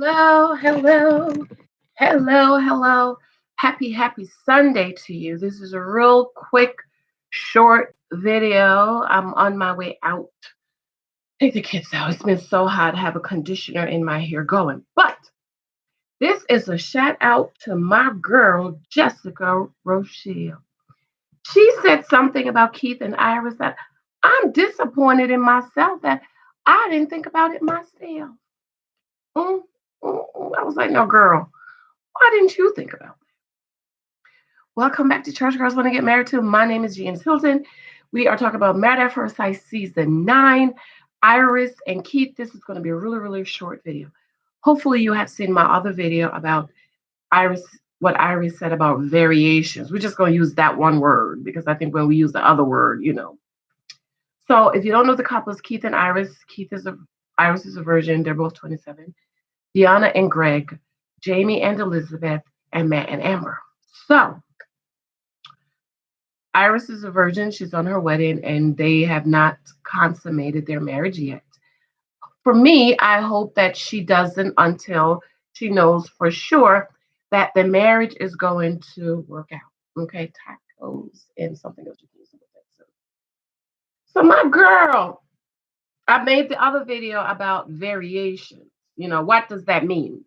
Hello, hello, hello. Happy Sunday to you. This is a real quick, short video. I'm on my way out. Take the kids out. It's been so hot. I have a conditioner in my hair going. But this is a shout out to my girl, Jessica Rochelle. She said something about Keith and Iris that I'm disappointed in myself that I didn't think about it myself. Mm, I was like, no, girl, why didn't you think about that? Welcome back to Church Girls Want to Get Married To. My name is Janice Hilton. We are talking about Married at First Sight Season 9. Iris and Keith, this is going to be a really short video. Hopefully you have seen my other video about Iris, what Iris said about variations. We're just going to use that one word because I think when we use the other word. So if you don't know the couples, Keith and Iris, Iris is a virgin. They're both 27. Deanna and Greg, Jamie and Elizabeth, and Matt and Amber. So, Iris is a virgin. She's on her wedding, and they have not consummated their marriage yet. For me, I hope that she doesn't until she knows for sure that the marriage is going to work out. Okay, tacos and something else you can use with that. So my girl, I made the other video about variations. What does that mean?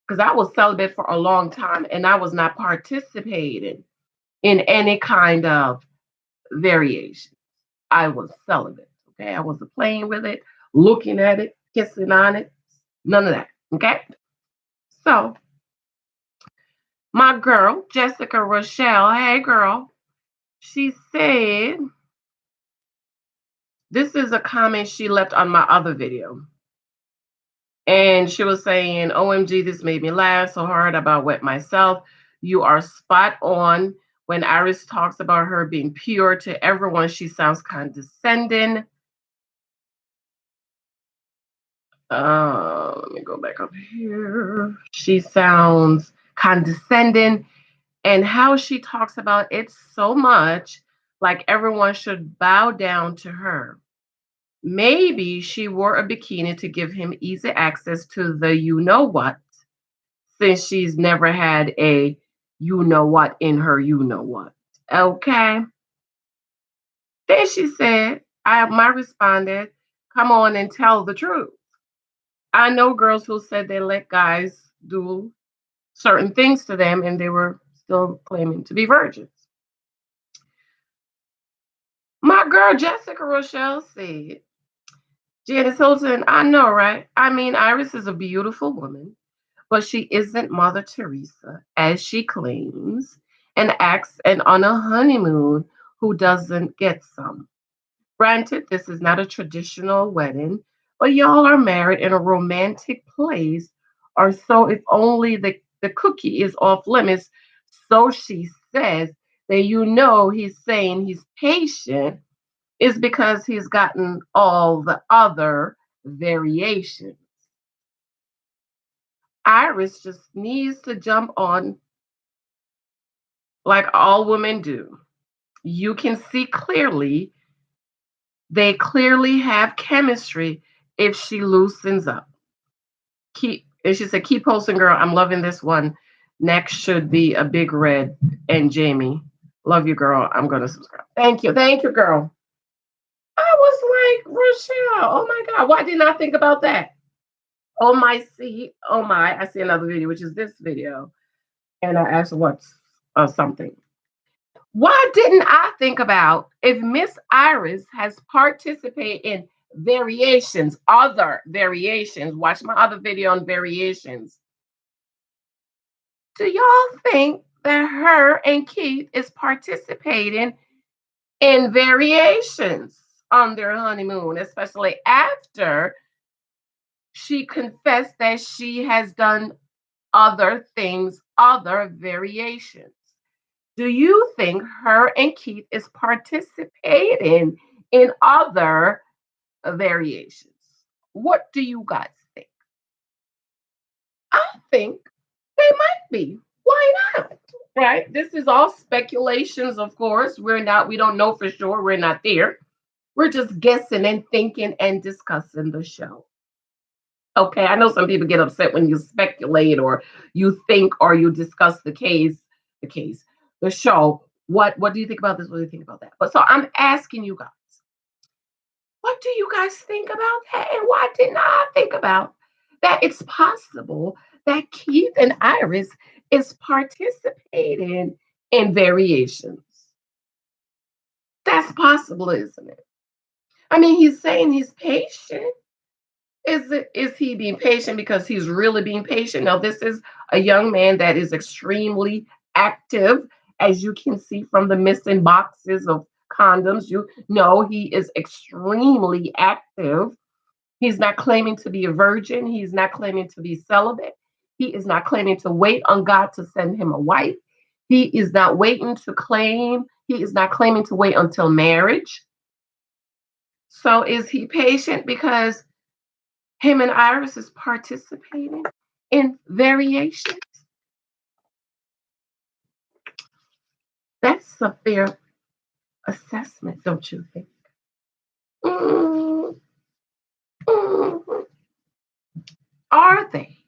Because I was celibate for a long time and I was not participating in any kind of variation. I was celibate. Okay. I wasn't playing with it, looking at it, kissing on it, none of that. Okay. So, my girl, Jessica Rochelle, hey girl, she said, this is a comment she left on my other video. And she was saying, OMG, this made me laugh so hard about wet myself. You are spot on. When Iris talks about her being pure to everyone, she sounds condescending. Let me go back up here. She sounds condescending. And how she talks about it so much, like everyone should bow down to her. Maybe she wore a bikini to give him easy access to the you know what, since she's never had a you know what in her you know what. Okay. Then she said, my responded, come on and tell the truth. I know girls who said they let guys do certain things to them and they were still claiming to be virgins. My girl Jessica Rochelle said, Janice Hilton, I know, right? I mean, Iris is a beautiful woman, but she isn't Mother Teresa, as she claims, and acts and on a honeymoon who doesn't get some. Granted, this is not a traditional wedding, but y'all are married in a romantic place, or so if only the cookie is off limits. So she says that he's saying he's patient is because he's gotten all the other variations. Iris just needs to jump on like all women do. You can see clearly, they clearly have chemistry if she loosens up. And she said, keep posting, girl. I'm loving this one. Next should be a big red. And Jamie, love you, girl. I'm going to subscribe. Thank you. Thank you, girl. I was like, Rochelle, oh my God, why didn't I think about that? Oh my, I see another video, which is this video. And I asked what's something. Why didn't I think about if Miss Iris has participated in variations, other variations? Watch my other video on variations. Do y'all think that her and Keith is participating in variations on their honeymoon, especially after she confessed that she has done other things, other variations? Do you think her and Keith is participating in other variations? What do you guys think? I think they might be. Why not? Right? This is all speculations, of course. We don't know for sure. We're not there. We're just guessing and thinking and discussing the show. Okay, I know some people get upset when you speculate or you think or you discuss the case, the show. What do you think about this? What do you think about that? But so I'm asking you guys, what do you guys think about that? And why didn't I think about that? It's possible that Keith and Iris is participating in variations. That's possible, isn't it? I mean, he's saying he's patient. Is he being patient because he's really being patient? Now, this is a young man that is extremely active, as you can see from the missing boxes of condoms. You know he is extremely active. He's not claiming to be a virgin. He's not claiming to be celibate. He is not claiming to wait on God to send him a wife. He is not waiting to claim. He is not claiming to wait until marriage. So is he patient because him and Iris is participating in variations? That's a fair assessment, don't you think? Mm, mm. Are they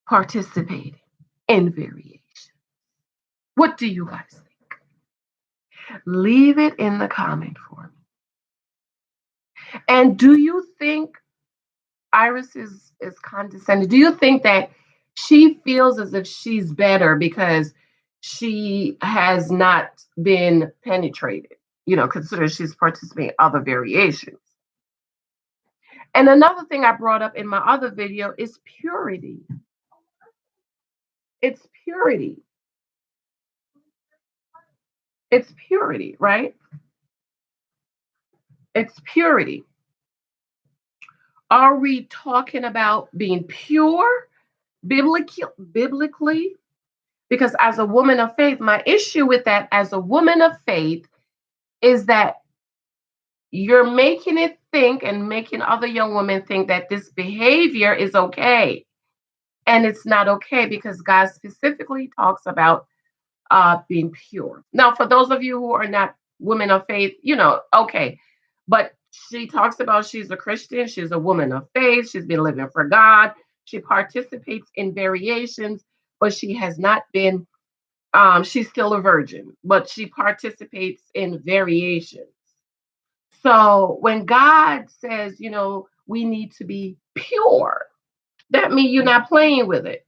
participating in variation? What do you guys think? Leave it in the comment for me. And do you think Iris is condescending? Do you think that she feels as if she's better because she has not been penetrated? Consider she's participating in other variations. And another thing I brought up in my other video is purity. It's purity. It's purity, right? It's purity. Are we talking about being pure biblically? Because as a woman of faith, my issue with that as a woman of faith is that you're making it think and making other young women think that this behavior is okay. And it's not okay because God specifically talks about being pure. Now, for those of you who are not women of faith, okay. But she talks about she's a Christian, she's a woman of faith, she's been living for God, she participates in variations, but she has not been, she's still a virgin, but she participates in variations. So when God says, we need to be pure, that means you're not playing with it,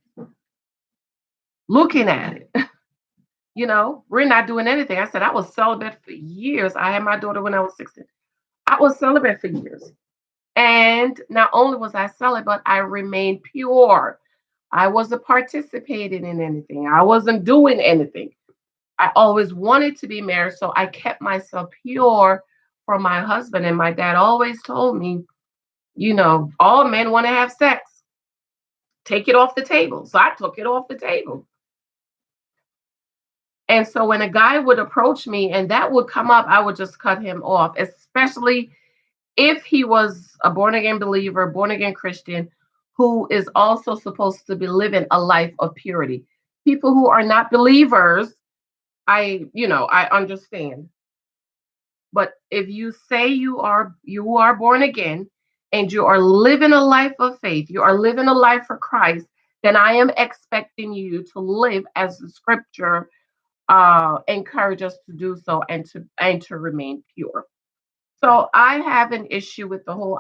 looking at it. We're not doing anything. I said I was celibate for years. I had my daughter when I was 16. I was celibate for years. And not only was I celibate, but I remained pure. I wasn't participating in anything. I wasn't doing anything. I always wanted to be married, so I kept myself pure for my husband. And my dad always told me, all men want to have sex. Take it off the table. So I took it off the table. And so when a guy would approach me and that would come up, I would just cut him off, especially if he was a born again believer, born again Christian, who is also supposed to be living a life of purity. People who are not believers, I understand. But if you say you are born again and you are living a life of faith, you are living a life for Christ, then I am expecting you to live as the scripture encourage us to do so and to remain pure. So I have an issue with the whole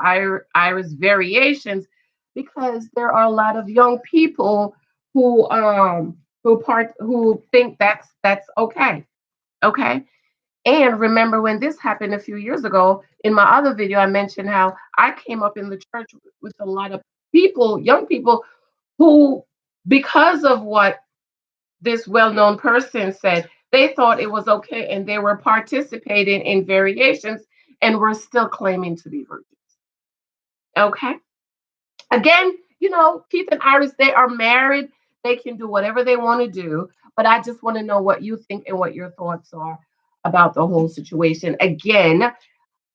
iris variations because there are a lot of young people who think that's okay. Okay. And remember when this happened a few years ago, in my other video, I mentioned how I came up in the church with a lot of people, young people, who, because of what this well-known person said, they thought it was okay and they were participating in variations and were still claiming to be virgins. Okay. Again, Keith and Iris, they are married. They can do whatever they want to do. But I just want to know what you think and what your thoughts are about the whole situation. Again,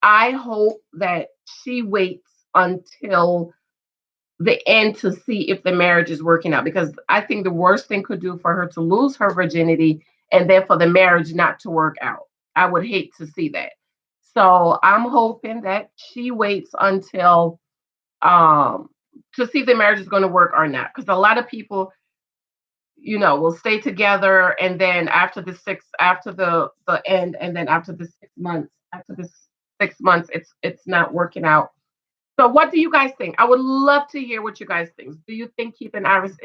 I hope that she waits until the end to see if the marriage is working out, because I think the worst thing could do for her to lose her virginity and then for the marriage not to work out. I would hate to see that. So I'm hoping that she waits until to see if the marriage is going to work or not. Because a lot of people, will stay together, and then after the end, and then after the 6 months, it's not working out. So what do you guys think? I would love to hear what you guys think. Do you think Keeping Iris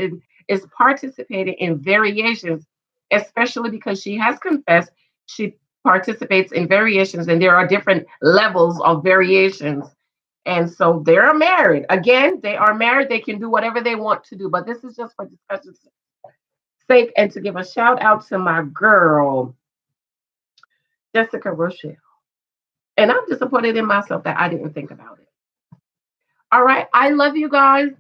is participating in variations, especially because she has confessed she participates in variations, and there are different levels of variations. And so they're married. Again, they are married. They can do whatever they want to do. But this is just for discussion's sake, and to give a shout out to my girl, Jessica Rochelle. And I'm disappointed in myself that I didn't think about it. All right. I love you guys.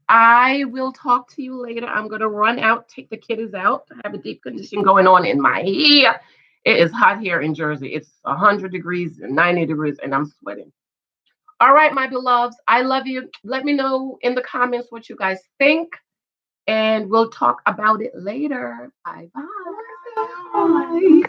I will talk to you later. I'm going to run out, take the kiddos out. I have a deep condition going on in my ear. It is hot here in Jersey. It's 100 degrees and 90 degrees, and I'm sweating. All right, my beloveds. I love you. Let me know in the comments what you guys think, and we'll talk about it later. Bye bye.